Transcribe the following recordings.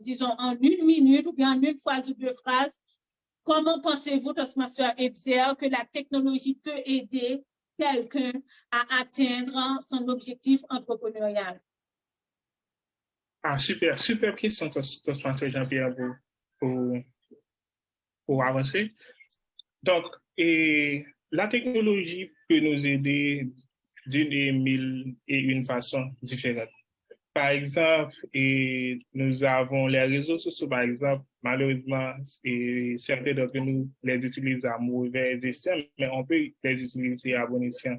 disons, en une minute ou bien en une phrase ou deux phrases, comment pensez-vous, Toastmaster Hetzer, que la technologie peut aider quelqu'un à atteindre son objectif entrepreneurial? Ah, super, super question, Toastmaster Jean-Pierre, pour, pour avancer. Donc, la technologie peut nous aider d'une et mille et une façons différentes. Par exemple, nous avons les réseaux sociaux, par exemple, malheureusement, certains d'entre nous les utilisent à mauvais escient, mais on peut les utiliser à bon escient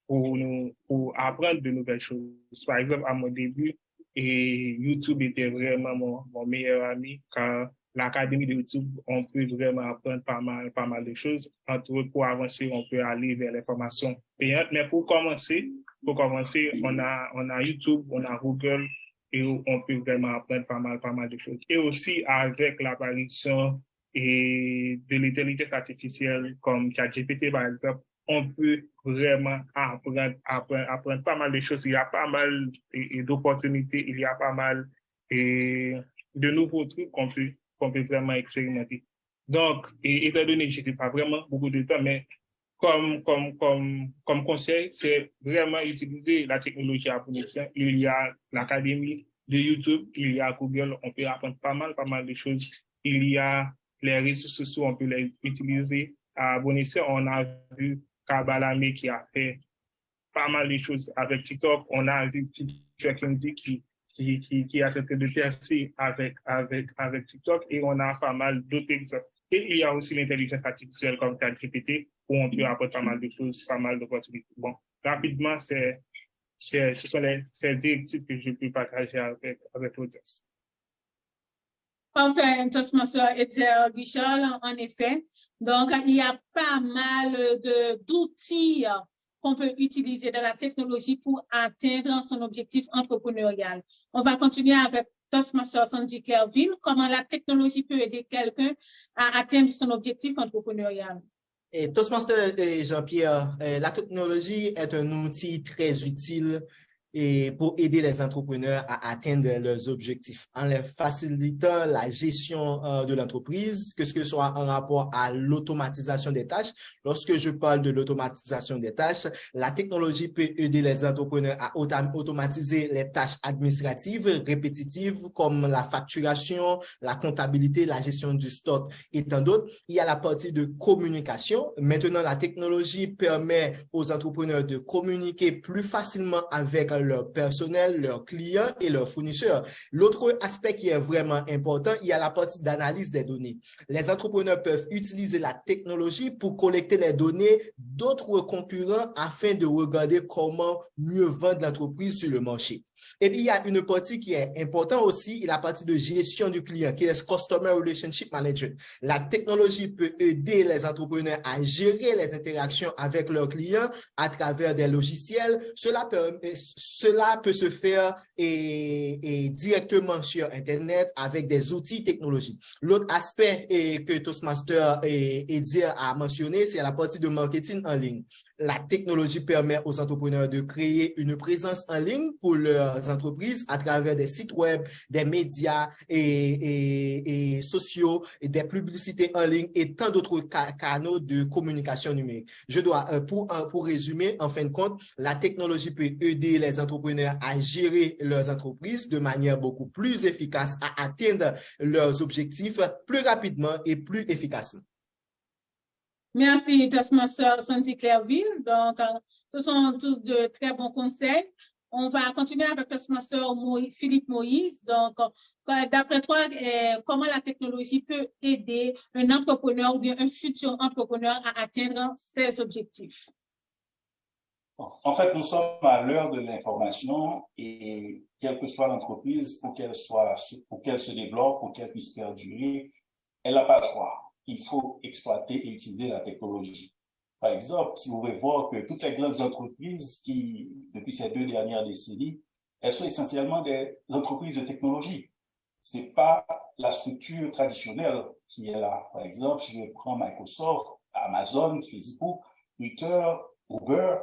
pour apprendre de nouvelles choses. Par exemple, à mon début, YouTube était vraiment mon meilleur ami, car l'académie de YouTube, on peut vraiment apprendre pas mal de choses. Entre autres, pour avancer, on peut aller vers les formations payantes. Mais pour commencer, on a YouTube, on a Google, et on peut vraiment apprendre pas mal de choses. Et aussi, avec l'apparition de l'intelligence artificielle comme ChatGPT, par exemple, on peut vraiment apprendre pas mal de choses. Il y a pas mal d'opportunités, il y a pas mal de nouveaux trucs qu'on peut vraiment expérimenter. Donc, étant donné que je n'ai pas vraiment beaucoup de temps, mais comme conseil, c'est vraiment utiliser la technologie à bon escient. Il y a l'académie de YouTube, il y a Google, on peut apprendre pas mal de choses. Il y a les réseaux sociaux, on peut les utiliser à bon escient. On a vu Kabalame qui a fait pas mal de choses avec TikTok. On a vu TikTok qui a tenté de percer avec TikTok, et on a pas mal d'autres exemples. Et il y a aussi l'intelligence artificielle comme ChatGPT, où on peut apprendre pas mal de choses, pas mal d'opportunités. Bon, rapidement, ce sont ces directives que je peux partager avec l'audience. Parfait, Toastmaster Hetzer Richard, en effet. Donc, il y a pas mal d'outils qu'on peut utiliser dans la technologie pour atteindre son objectif entrepreneurial. On va continuer avec Toastmaster Sandy Clerville. Comment la technologie peut aider quelqu'un à atteindre son objectif entrepreneurial? Et Toastmaster Jean-Pierre, la technologie est un outil très utile et pour aider les entrepreneurs à atteindre leurs objectifs en leur facilitant la gestion de l'entreprise, que ce soit en rapport à l'automatisation des tâches. Lorsque je parle de l'automatisation des tâches, la technologie peut aider les entrepreneurs à automatiser les tâches administratives répétitives comme la facturation, la comptabilité, la gestion du stock et tant d'autres. Il y a la partie de communication. Maintenant, la technologie permet aux entrepreneurs de communiquer plus facilement avec leur personnel, leurs clients et leurs fournisseurs. L'autre aspect qui est vraiment important, il y a la partie d'analyse des données. Les entrepreneurs peuvent utiliser la technologie pour collecter les données d'autres concurrents afin de regarder comment mieux vendre l'entreprise sur le marché. Et puis, il y a une partie qui est importante aussi, la partie de gestion du client, qui est le Customer Relationship Management. La technologie peut aider les entrepreneurs à gérer les interactions avec leurs clients à travers des logiciels. Cela peut se faire directement sur Internet avec des outils technologiques. L'autre aspect que Toastmaster Hetzer a mentionné, c'est la partie de marketing en ligne. La technologie permet aux entrepreneurs de créer une présence en ligne pour leurs entreprises à travers des sites web, des médias et sociaux, et des publicités en ligne et tant d'autres canaux de communication numérique. Pour résumer, en fin de compte, la technologie peut aider les entrepreneurs à gérer leurs entreprises de manière beaucoup plus efficace, à atteindre leurs objectifs plus rapidement et plus efficacement. Merci, Toastmaster Sandy Clerville. Donc, ce sont tous de très bons conseils. On va continuer avec Toastmaster Philippe Moïse. Donc, d'après toi, comment la technologie peut aider un entrepreneur ou bien un futur entrepreneur à atteindre ses objectifs? En fait, nous sommes à l'heure de l'information et quelle que soit l'entreprise, pour qu'elle se développe, pour qu'elle puisse perdurer, elle n'a pas le choix. Il faut exploiter et utiliser la technologie. Par exemple, si vous pouvez voir que toutes les grandes entreprises qui, depuis ces 2 dernières décennies, elles sont essentiellement des entreprises de technologie. C'est pas la structure traditionnelle qui est là. Par exemple, si je prends Microsoft, Amazon, Facebook, Twitter, Uber,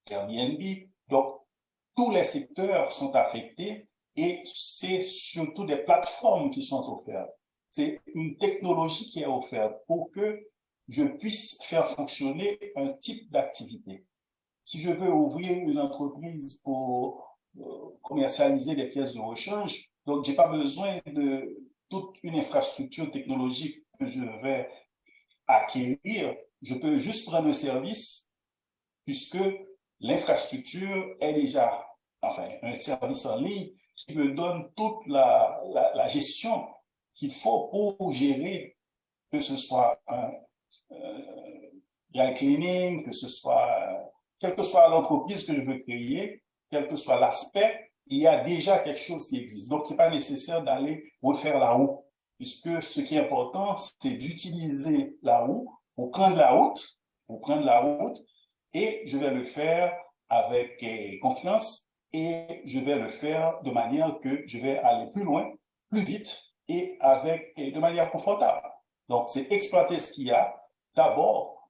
Airbnb. Donc, tous les secteurs sont affectés et c'est surtout des plateformes qui sont offertes. C'est une technologie qui est offerte pour que je puisse faire fonctionner un type d'activité. Si je veux ouvrir une entreprise pour commercialiser des pièces de rechange, donc j'ai pas besoin de toute une infrastructure technologique que je vais acquérir. Je peux juste prendre un service puisque l'infrastructure est déjà, enfin, un service en ligne qui me donne toute la gestion qu'il faut pour gérer, que ce soit un dry cleaning, que ce soit, quelle que soit l'entreprise que je veux créer, quel que soit l'aspect, il y a déjà quelque chose qui existe. Donc, c'est pas nécessaire d'aller refaire la roue, puisque ce qui est important, c'est d'utiliser la roue pour prendre la route, et je vais le faire avec confiance, et je vais le faire de manière que je vais aller plus loin, plus vite, et de manière confortable. Donc, c'est exploiter ce qu'il y a. D'abord,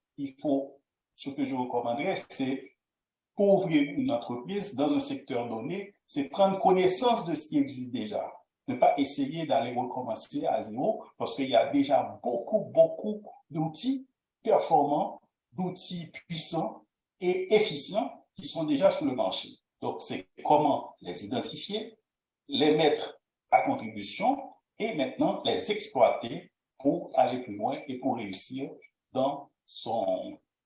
ce que je recommanderais, c'est pour ouvrir une entreprise dans un secteur donné, c'est prendre connaissance de ce qui existe déjà. Ne pas essayer d'aller recommencer à zéro, parce qu'il y a déjà beaucoup d'outils performants, d'outils puissants et efficients qui sont déjà sur le marché. Donc, c'est comment les identifier, les mettre à contribution et maintenant les exploiter pour aller plus loin et pour réussir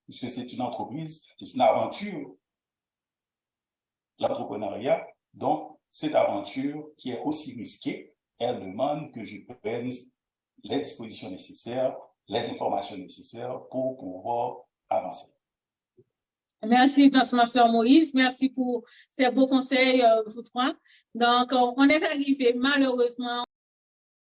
puisque c'est une entreprise, c'est une aventure, l'entrepreneuriat. Donc, cette aventure qui est aussi risquée, elle demande que je prenne les dispositions nécessaires, les informations nécessaires pour pouvoir avancer. Merci, Transmaster Moïse. Merci pour ces beaux conseils, vous trois. Donc, on est arrivé malheureusement